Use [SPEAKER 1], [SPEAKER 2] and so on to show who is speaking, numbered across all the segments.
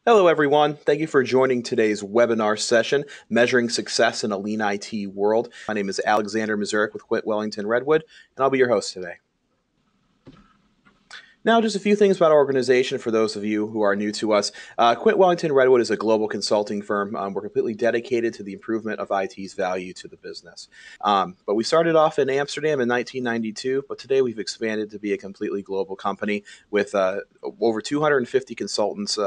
[SPEAKER 1] Hello, everyone. Thank you for joining today's webinar session, Measuring Success in a Lean IT World. My name is Alexander Mazurek with Quint Wellington Redwood, and I'll be your host today. Now, just a few things about our organization for those of you who are new to us. Quint Wellington Redwood is a global consulting firm. We're completely dedicated to the improvement of IT's value to the business. But we started off in Amsterdam in 1992, but today we've expanded to be a completely global company with over 250 consultants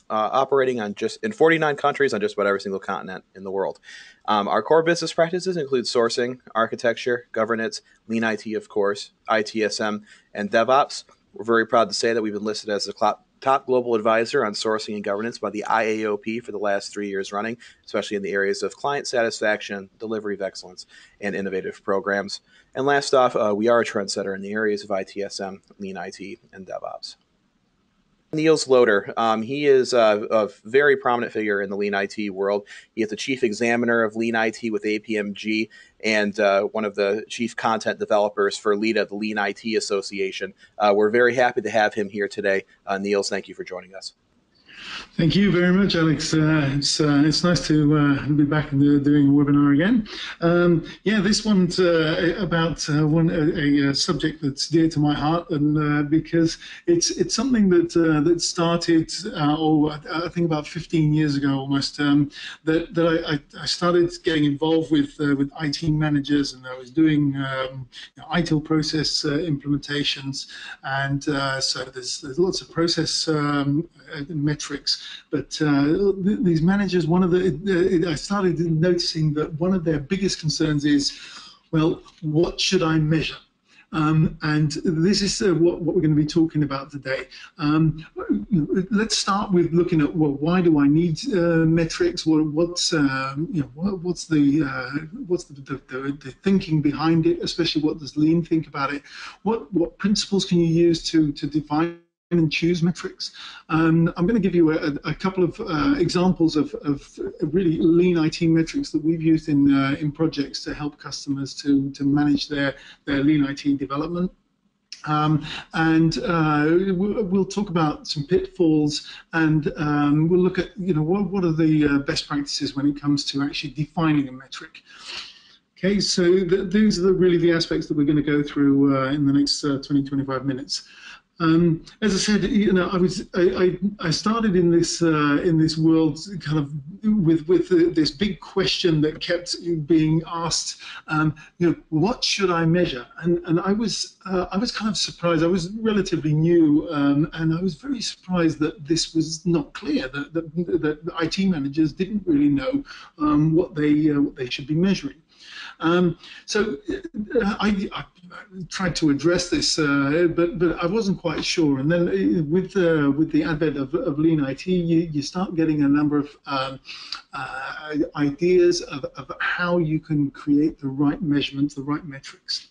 [SPEAKER 1] operating in 49 countries on just about every single continent in the world. Our core business practices include sourcing, architecture, governance, Lean IT, of course, ITSM, and DevOps. We're very proud to say that we've been listed as the top global advisor on sourcing and governance by the IAOP for the last 3 years running, especially in the areas of client satisfaction, delivery of excellence, and innovative programs. And last off, we are a trendsetter in the areas of ITSM, Lean IT, and DevOps. Niels Loader. He is a very prominent figure in the Lean IT world. He is the chief examiner of Lean IT with APMG and one of the chief content developers for LEADA, the Lean IT Association. We're very happy to have him here today. Niels, thank you for joining us.
[SPEAKER 2] Thank you very much, Alex. It's nice to be back and doing a webinar again. This one's about a subject that's dear to my heart, and because it's something that started, I think about 15 years ago almost. That I started getting involved with IT managers, and I was doing ITIL process implementations, and so there's lots of process metrics. But these managers, I started noticing that one of their biggest concerns is, well, what should I measure? And this is what we're going to be talking about today. Let's start with looking at, well, why do I need metrics? What's the thinking behind it? Especially, what does Lean think about it? What principles can you use to define and choose metrics? I'm going to give you a couple of examples of really Lean IT metrics that we've used in projects to help customers to manage their Lean IT development. We'll talk about some pitfalls, and we'll look at what are the best practices when it comes to actually defining a metric. Okay, so these are really the aspects that we're going to go through in the next 20-25 minutes. As I said, I started in this world kind of with this big question that kept being asked. What should I measure? And I was kind of surprised. I was relatively new, and I was very surprised that this was not clear. That IT managers didn't really know what they should be measuring. So I tried to address this, but I wasn't quite sure. And then with the advent of Lean IT, you start getting a number of ideas of how you can create the right measurements, the right metrics.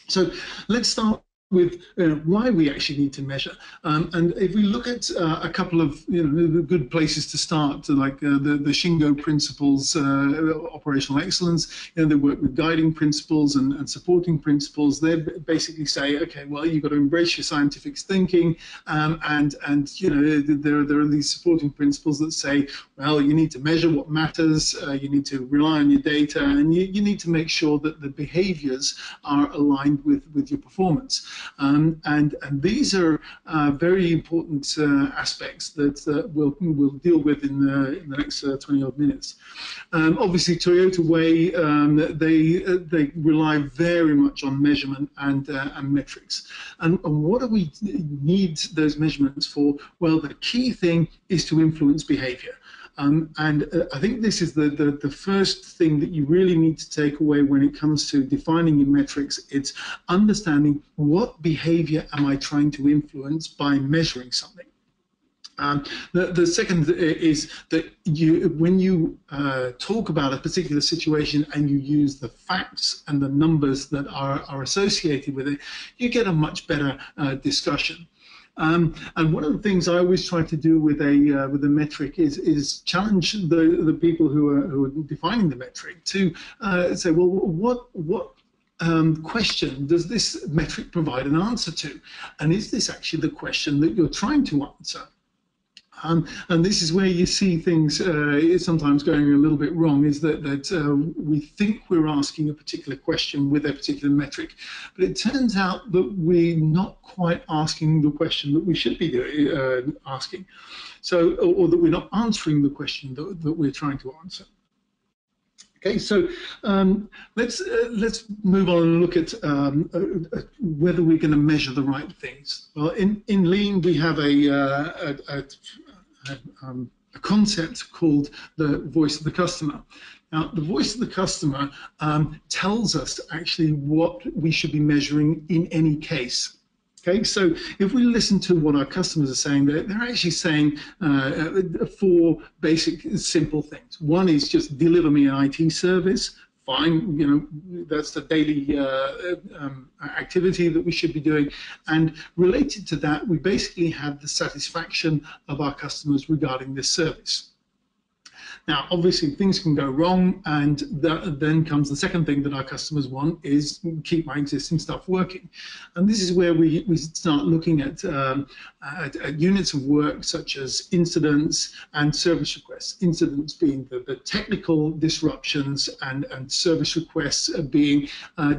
[SPEAKER 2] So let's start with why we actually need to measure. And if we look at a couple of the good places to start, like the Shingo principles, operational excellence, they work with guiding principles and supporting principles. They basically say, okay, well, you've got to embrace your scientific thinking, and there are these supporting principles that say, well, you need to measure what matters, you need to rely on your data, and you need to make sure that the behaviors are aligned with your performance. And these are very important aspects that we'll deal with in the next 20-odd minutes. Obviously, Toyota Way, they rely very much on measurement and metrics. And what do we need those measurements for? Well, the key thing is to influence behavior. And I think this is the first thing that you really need to take away when it comes to defining your metrics. It's understanding what behavior am I trying to influence by measuring something. The second is that when you talk about a particular situation and you use the facts and the numbers that are associated with it, you get a much better discussion. And one of the things I always try to do with a metric is challenge the people who are defining the metric to say, well, what question does this metric provide an answer to, and is this actually the question that you're trying to answer? And this is where you see things sometimes going a little bit wrong, is that we think we're asking a particular question with a particular metric, but it turns out that we're not quite asking the question that we should be asking. So, or that we're not answering the question that we're trying to answer. Okay, so let's move on and look at whether we're going to measure the right things. Well, in Lean, we have a concept called the voice of the customer. Now, the voice of the customer tells us actually what we should be measuring in any case. Okay, so if we listen to what our customers are saying, they're actually saying four basic, simple things. One is just deliver me an IT service. Fine, you know, that's the daily activity that we should be doing. And related to that, we basically have the satisfaction of our customers regarding this service. Now, obviously, things can go wrong, and then comes the second thing that our customers want is keep my existing stuff working. And this is where we start looking at units of work such as incidents and service requests. Incidents being the technical disruptions, and service requests being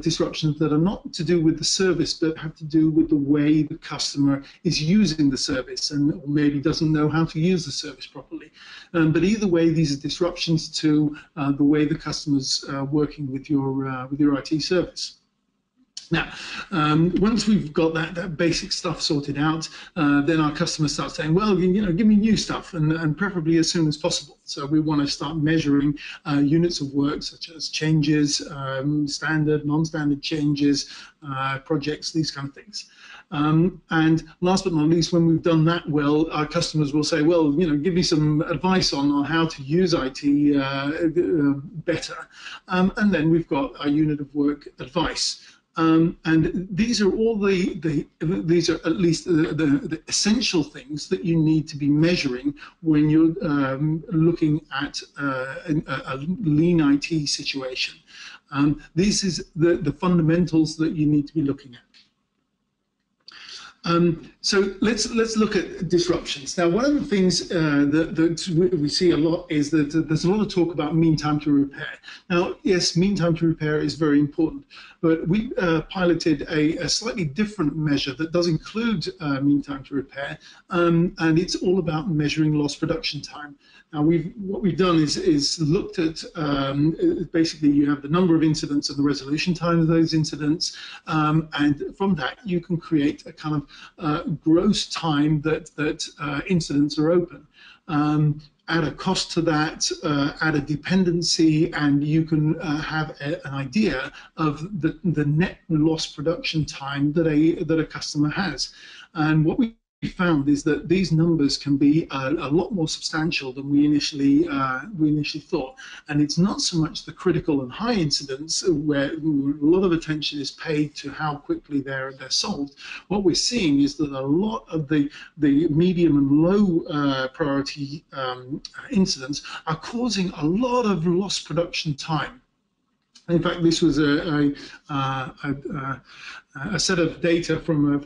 [SPEAKER 2] disruptions that are not to do with the service, but have to do with the way the customer is using the service and maybe doesn't know how to use the service properly. But either way, these are disruptions to the way the customer's working with your IT service. Now, once we've got that basic stuff sorted out, then our customers start saying, well, you know, give me new stuff, and preferably as soon as possible. So we want to start measuring units of work such as changes, standard, non-standard changes, projects, these kind of things. And last but not least, when we've done that well, our customers will say, well, you know, give me some advice on how to use IT better. And then we've got our unit of work advice. And these are all these are at least the essential things that you need to be measuring when you're looking at a lean IT situation. This is the fundamentals that you need to be looking at. So let's look at disruptions. Now, one of the things that we see a lot is that there's a lot of talk about mean time to repair. Now, yes, mean time to repair is very important, but we piloted a slightly different measure that does include mean time to repair, and it's all about measuring lost production time. Now, what we've done is looked at basically you have the number of incidents and the resolution time of those incidents, and from that you can create a kind of gross time that incidents are open. Add a cost to that, add a dependency, and you can have an idea of the net lost production time that a customer has. And what we found is that these numbers can be a lot more substantial than we initially thought, and it's not so much the critical and high incidents where a lot of attention is paid to how quickly they're solved. What we're seeing is that a lot of the medium and low priority incidents are causing a lot of lost production time. In fact, this was a set of data from a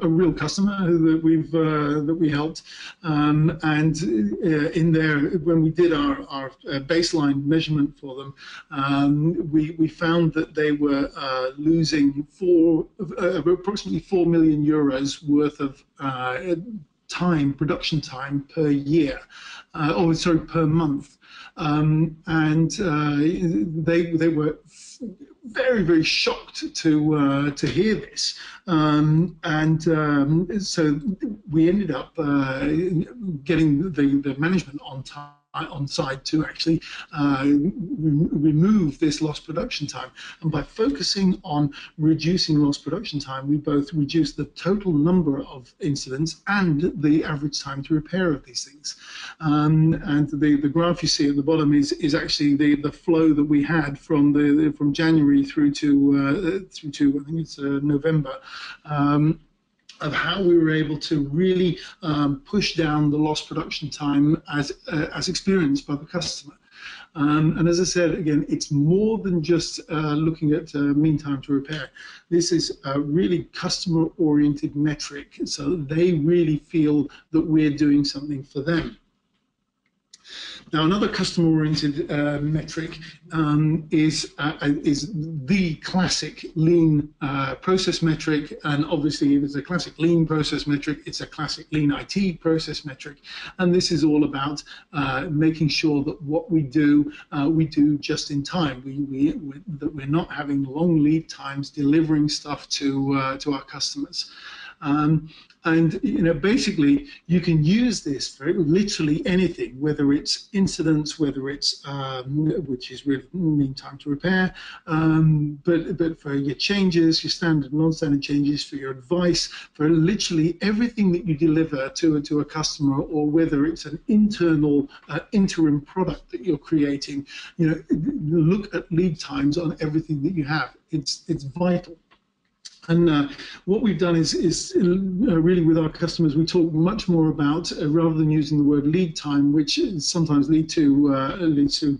[SPEAKER 2] real customer that we helped, and in there, when we did our baseline measurement for them, we found that they were losing approximately 4 million euros worth of production time per year, per month. And they were very, very shocked to hear this, so we ended up getting the management on side to actually remove this lost production time. And by focusing on reducing lost production time, we both reduce the total number of incidents and the average time to repair of these things. And the graph you see at the bottom is actually the flow that we had from January through to I think it's November. Of how we were able to really push down the lost production time as experienced by the customer. And as I said, again, it's more than just looking at mean time to repair. This is a really customer-oriented metric, so they really feel that we're doing something for them. Now, another customer-oriented metric is the classic lean process metric, and obviously, if it's a classic lean process metric, it's a classic lean IT process metric, and this is all about making sure that what we do just in time. That we're not having long lead times delivering stuff to our customers. And basically, you can use this for literally anything, whether it's incidents, whether it's which is really mean time to repair, but for your changes, your standard and non-standard changes, for your advice, for literally everything that you deliver to a customer, or whether it's an internal interim product that you're creating. Look at lead times on everything that you have. It's vital. And what we've done is really with our customers, we talk much more about, rather than using the word lead time, which sometimes leads to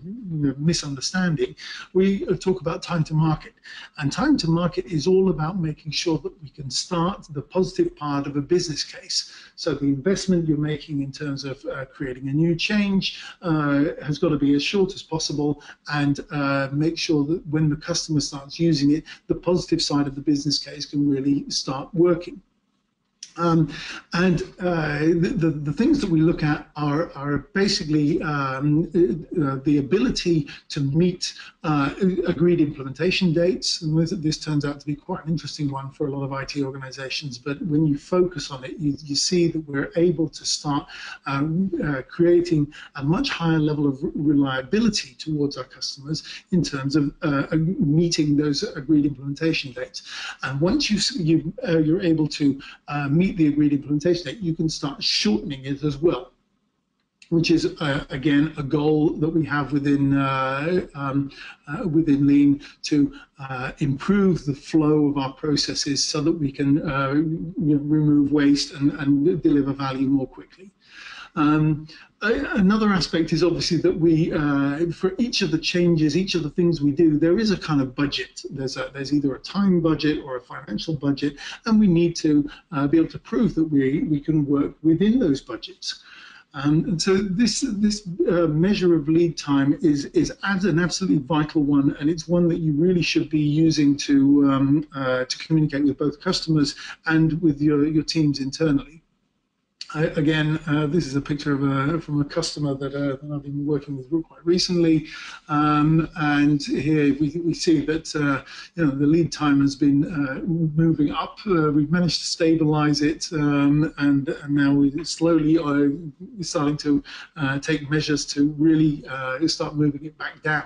[SPEAKER 2] misunderstanding, we talk about time to market. And time to market is all about making sure that we can start the positive part of a business case. So the investment you're making in terms of creating a new change has got to be as short as possible, and make sure that when the customer starts using it, the positive side of the business case can really start working. And the things that we look at are basically the ability to meet agreed implementation dates. And this turns out to be quite an interesting one for a lot of IT organizations. But when you focus on it, you see that we're able to start creating a much higher level of reliability towards our customers in terms of meeting those agreed implementation dates. And once you're able to meet the agreed implementation date, you can start shortening it as well, which is again a goal that we have within Lean, to improve the flow of our processes so that we can remove waste and deliver value more quickly. Another aspect is obviously that we, for each of the changes, each of the things we do, there is a kind of budget. There's either a time budget or a financial budget, and we need to be able to prove that we can work within those budgets. And so this measure of lead time is an absolutely vital one, and it's one that you really should be using to communicate with both customers and with your teams internally. Again, this is a picture of from a customer that I've been working with quite recently, and here we see that the lead time has been moving up. We've managed to stabilize it, and now we're slowly starting to take measures to really start moving it back down.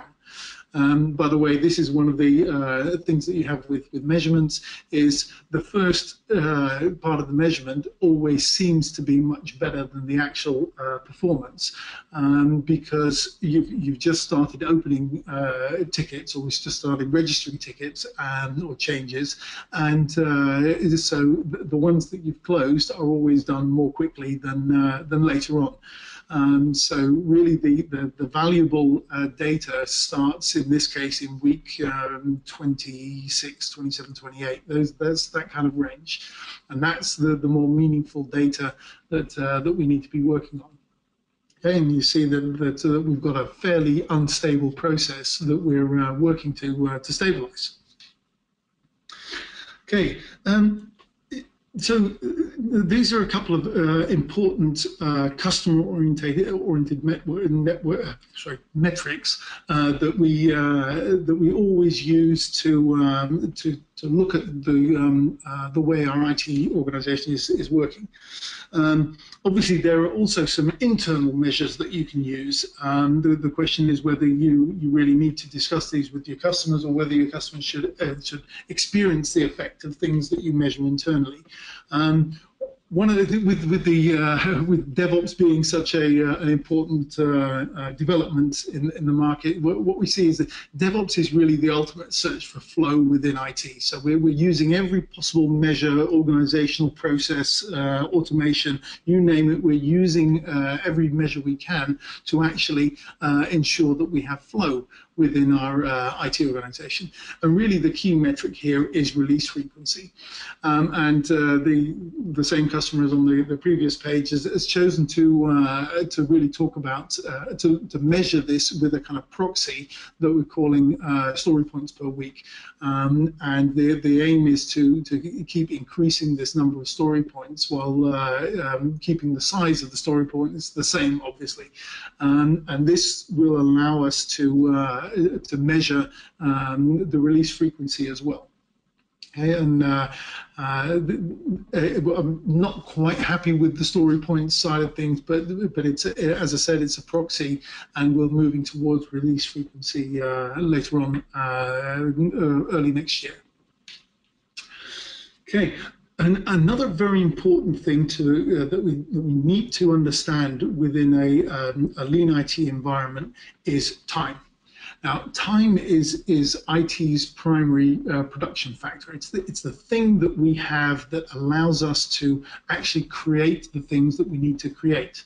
[SPEAKER 2] By the way, this is one of the things that you have with measurements, is the first part of the measurement always seems to be much better than the actual performance, because you've just started opening tickets, or just started registering tickets or changes, and so the ones that you've closed are always done more quickly than later on. So really the valuable data starts in this case in week 26, 27, 28. That's that kind of range, and that's the more meaningful data that we need to be working on. Okay, and you see that we've got a fairly unstable process that we're working to stabilize. Okay. So these are a couple of important customer-oriented metrics that we always use to look at the way our IT organization is working. Obviously, there are also some internal measures that you can use. The question is whether you really need to discuss these with your customers, or whether your customers should experience the effect of things that you measure internally. one of the with DevOps being such an important development in the market, what we see is that DevOps is really the ultimate search for flow within IT. So we're using every possible measure, organizational process, automation, you name it. We're using every measure we can to actually ensure that we have flow within our IT organization. And really the key metric here is release frequency. And the same customer as on the previous page has chosen to really talk about, to measure this with a kind of proxy that we're calling story points per week. And the aim is to keep increasing this number of story points while keeping the size of the story points the same, obviously. And this will allow us to measure the release frequency as well. Okay, and I'm not quite happy with the story points side of things, but it's, as I said, it's a proxy, and we're moving towards release frequency later on, early next year. Okay. And another very important thing that we need to understand within a lean IT environment is time. Now, time is IT's primary production factor. It's the thing that we have that allows us to actually create the things that we need to create.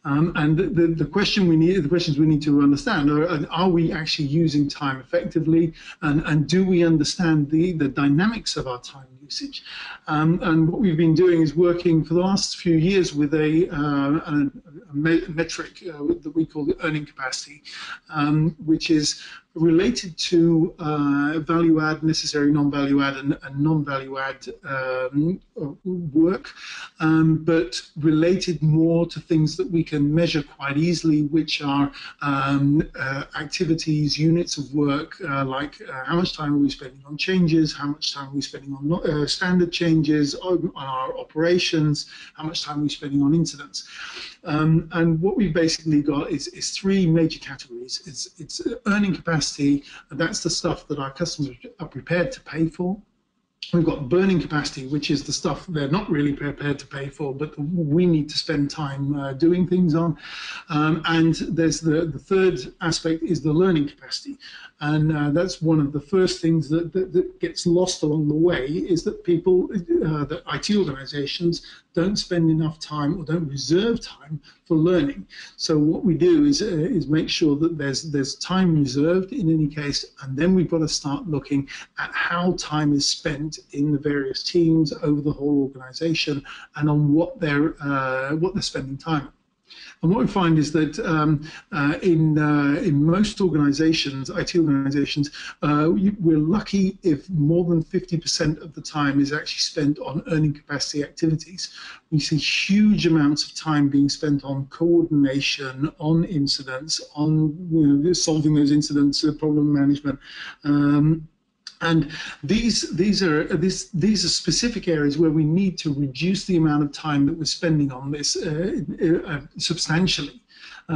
[SPEAKER 2] And the questions we need to understand are we actually using time effectively, and do we understand the dynamics of our time usage? And what we've been doing is working for the last few years with a metric that we call the earning capacity, which is related to value add, necessary non-value add, and non-value add work, but related more to things that we can measure quite easily, which are activities, units of work, like how much time are we spending on changes, how much time are we spending on standard changes, on our operations, how much time are we spending on incidents. And what we've basically got is three major categories. It's earning capacity. That's the stuff that our customers are prepared to pay for. We've got burning capacity, which is the stuff they're not really prepared to pay for, but we need to spend time doing things on. And there's the third aspect is the learning capacity. And that's one of the first things that gets lost along the way, is that people, that IT organizations don't spend enough time or don't reserve time for learning. So what we do is make sure that there's time reserved in any case, and then we've got to start looking at how time is spent in the various teams over the whole organization and on what they're spending time on. And what we find is that in most organizations, IT organizations, we're lucky if more than 50% of the time is actually spent on earning capacity activities. We see huge amounts of time being spent on coordination, on incidents, on solving those incidents, problem management. And these are specific areas where we need to reduce the amount of time that we're spending on this substantially.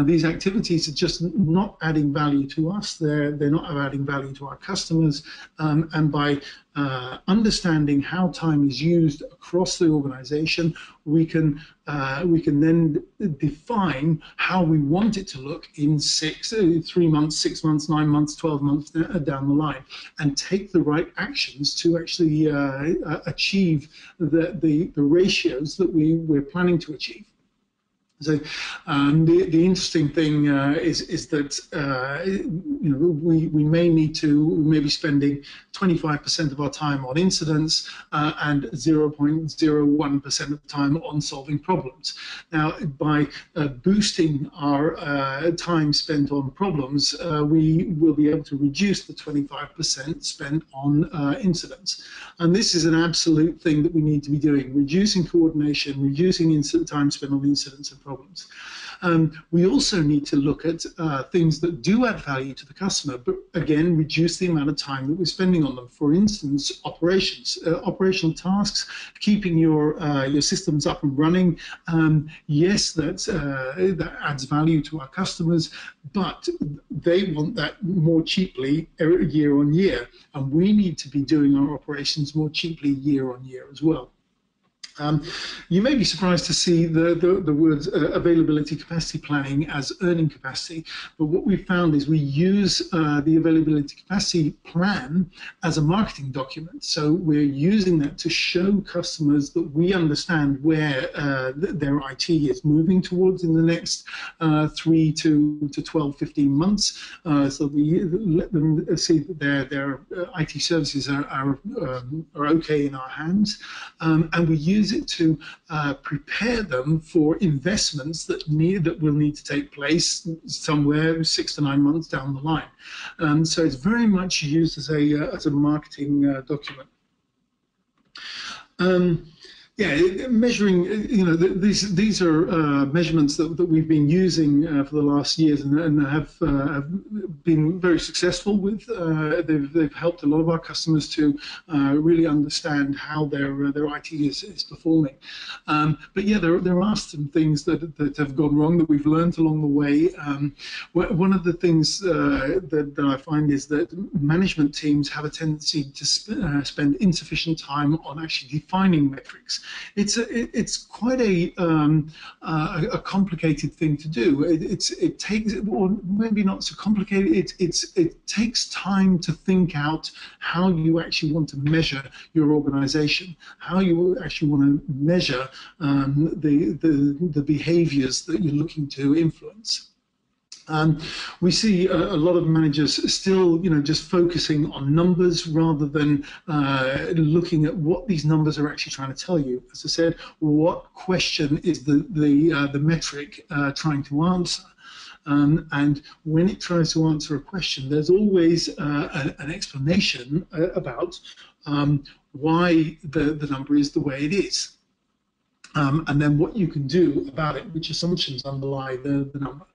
[SPEAKER 2] These activities are just not adding value to us. They're not adding value to our customers. And by understanding how time is used across the organization, we can then define how we want it to look in 3 months, 6 months, 9 months, 12 months down the line, and take the right actions to actually achieve the ratios that we're planning to achieve. So the interesting thing is that we may be spending 25% of our time on incidents and 0.01% of the time on solving problems. Now, by boosting our time spent on problems, we will be able to reduce the 25% spent on incidents. And this is an absolute thing that we need to be doing: reducing coordination, reducing time spent on incidents and problems. We also need to look at things that do add value to the customer, but again, reduce the amount of time that we're spending on them. For instance, operational tasks, keeping your systems up and running. Yes, that adds value to our customers, but they want that more cheaply year on year, and we need to be doing our operations more cheaply year on year as well. Um, you may be surprised to see the words availability capacity planning as earning capacity, but what we've found is we use the availability capacity plan as a marketing document. So we're using that to show customers that we understand where their IT is moving towards in the next 3 to 12, 15 months. So we let them see that their IT services are okay in our hands, and we use it to prepare them for investments that will need to take place somewhere 6 to 9 months down the line. So it's very much used as a marketing document. Yeah, measuring, these are measurements that we've been using for the last years and have been very successful with. They've helped a lot of our customers to really understand how their IT is performing. But yeah, there are some things that have gone wrong that we've learned along the way. One of the things that I find is that management teams have a tendency to spend insufficient time on actually defining metrics. It's quite a complicated thing to do. It takes, or maybe not so complicated. It takes time to think out how you actually want to measure your organization, how you actually want to measure the behaviors that you're looking to influence. We see a lot of managers still, just focusing on numbers rather than looking at what these numbers are actually trying to tell you. As I said, what question is the metric trying to answer? And when it tries to answer a question, there's always an explanation about why the number is the way it is. And then what you can do about it, which assumptions underlie the number.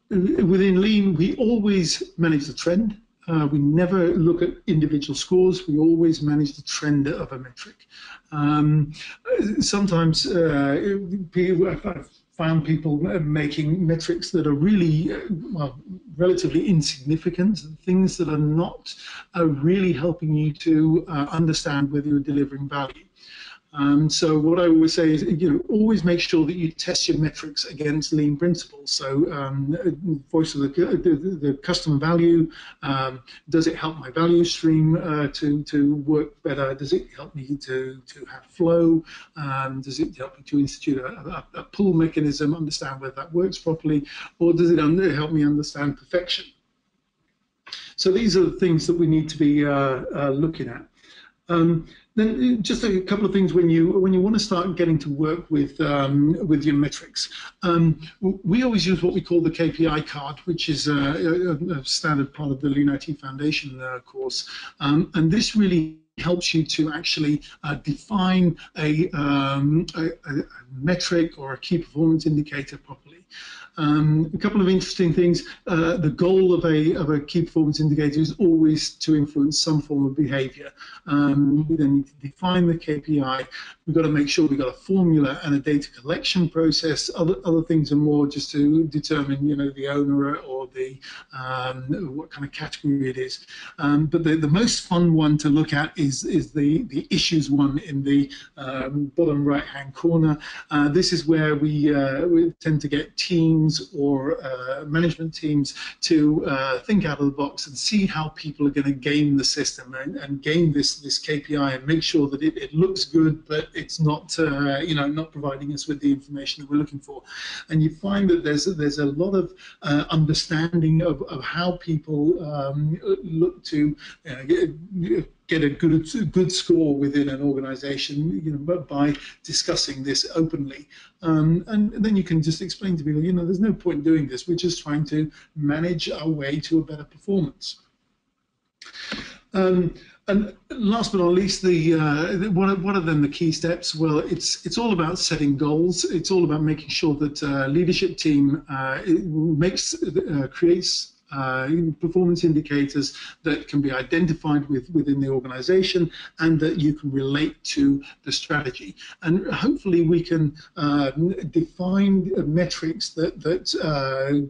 [SPEAKER 2] Within Lean, we always manage the trend. We never look at individual scores. We always manage the trend of a metric. Sometimes I've found people making metrics that are really, relatively insignificant, things that are not really helping you to understand whether you're delivering value. So what I always say is, always make sure that you test your metrics against Lean principles. So voice of the customer value, does it help my value stream to work better? Does it help me to have flow? Does it help me to institute a pull mechanism, understand whether that works properly? Or does it help me understand perfection? So these are the things that we need to be looking at. Then just a couple of things when you want to start getting to work with your metrics. We always use what we call the KPI Cart, which is a standard part of the Lean IT Foundation course, and this really helps you to actually define a metric or a key performance indicator properly. A couple of interesting things. The goal of a key performance indicator is always to influence some form of behavior. We then need to define the KPI. We've got to make sure we've got a formula and a data collection process. Other things are more just to determine, the owner or the what kind of category it is. But the most fun one to look at is the issues one in the bottom right-hand corner. This is where we tend to get teams or management teams to think out of the box and see how people are going to game the system and game this KPI and make sure that it looks good, but it's not not providing us with the information that we're looking for. And you find that there's a lot of understanding of how people look to get a good score within an organization, by discussing this openly. And then you can just explain to people, there's no point in doing this. We're just trying to manage our way to a better performance. And last but not least, what are then the key steps? Well, it's all about setting goals. It's all about making sure that leadership team creates performance indicators that can be identified within the organization and that you can relate to the strategy. And hopefully we can define metrics that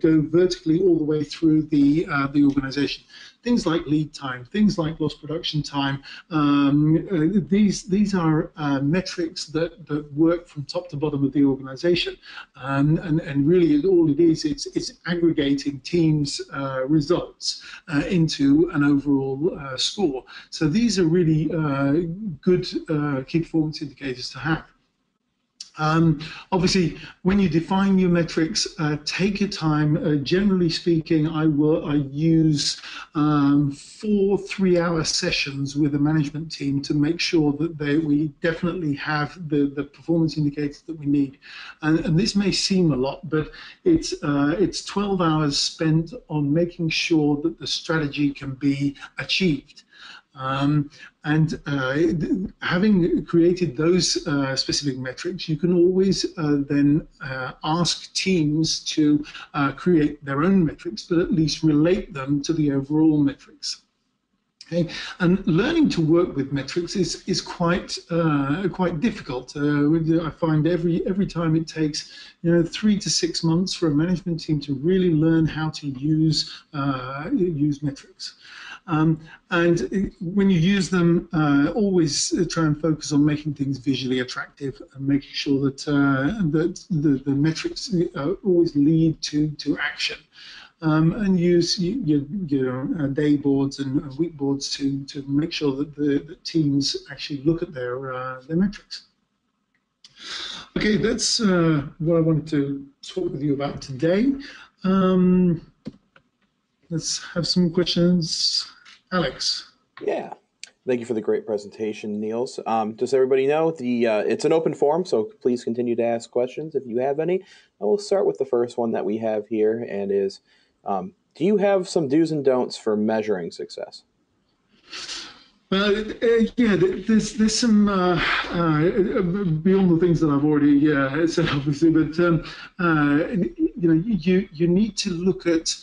[SPEAKER 2] go vertically all the way through the organization. things like lead time, things like lost production time. These are metrics that work from top to bottom of the organization. And really all it is, it's aggregating teams' results into an overall score. So these are really good key performance indicators to have. Obviously, when you define your metrics, take your time. Generally speaking, I use 4 3-hour sessions with the management team to make sure that we definitely have the performance indicators that we need. And this may seem a lot, but it's 12 hours spent on making sure that the strategy can be achieved. Having created those specific metrics, you can always then ask teams to create their own metrics, but at least relate them to the overall metrics. Okay, and learning to work with metrics is quite difficult. I find every time it takes 3 to 6 months for a management team to really learn how to use metrics. And when you use them, always try and focus on making things visually attractive and making sure that the metrics always lead to action. And use your day boards and week boards to make sure that the teams actually look at their metrics. Okay, that's what I wanted to talk with you about today. Let's have some questions. Alex.
[SPEAKER 1] Yeah. Thank you for the great presentation, Niels. Just so everybody know, it's an open forum, so please continue to ask questions if you have any. And we'll start with the first one that we have here, and is, do you have some do's and don'ts for measuring success?
[SPEAKER 2] Well, yeah, there's some beyond the things that I've already said, obviously, but you need to look at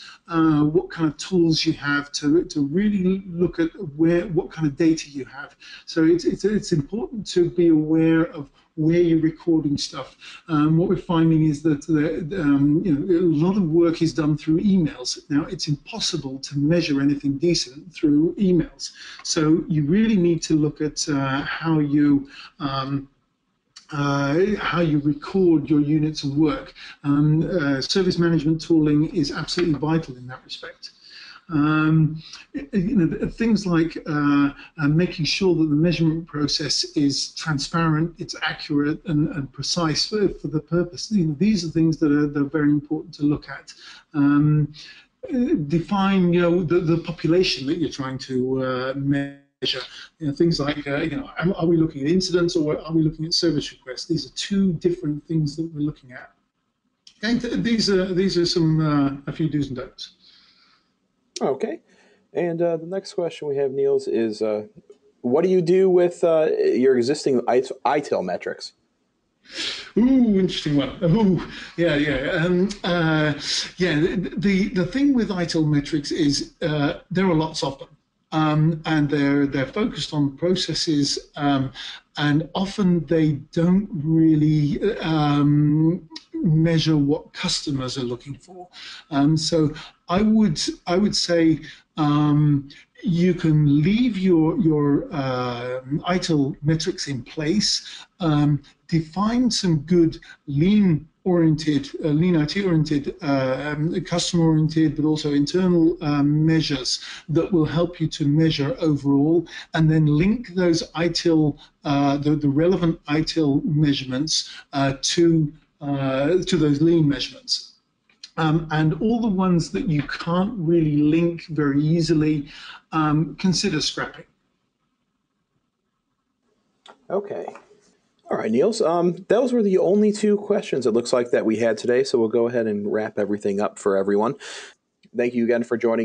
[SPEAKER 2] what kind of tools you have to really look at what kind of data you have. So it's important to be aware of where you're recording stuff. What we're finding is that a lot of work is done through emails. Now, it's impossible to measure anything decent through emails. So you really need to look at how you record your units of work. Service management tooling is absolutely vital in that respect. Things like making sure that the measurement process is transparent, it's accurate and precise for the purpose. These are things that are very important to look at. Define the population that you're trying to measure. Things like are we looking at incidents or are we looking at service requests? These are two different things that we're looking at. Okay, these are some a few do's and don'ts.
[SPEAKER 1] Okay. And the next question we have, Niels, is what do you do with your existing ITIL metrics?
[SPEAKER 2] Ooh, interesting one. Ooh, yeah. The thing with ITIL metrics is there are lots of them. And they're focused on processes, and often they don't really measure what customers are looking for. So I would say you can leave your ITIL metrics in place, define some good lean IT-oriented, customer-oriented, but also internal measures that will help you to measure overall, and then link those ITIL, the relevant ITIL measurements to those lean measurements. And all the ones that you can't really link very easily, consider scrapping.
[SPEAKER 1] Okay. All right, Niels. Those were the only 2 questions it looks like that we had today, so we'll go ahead and wrap everything up for everyone. Thank you again for joining us.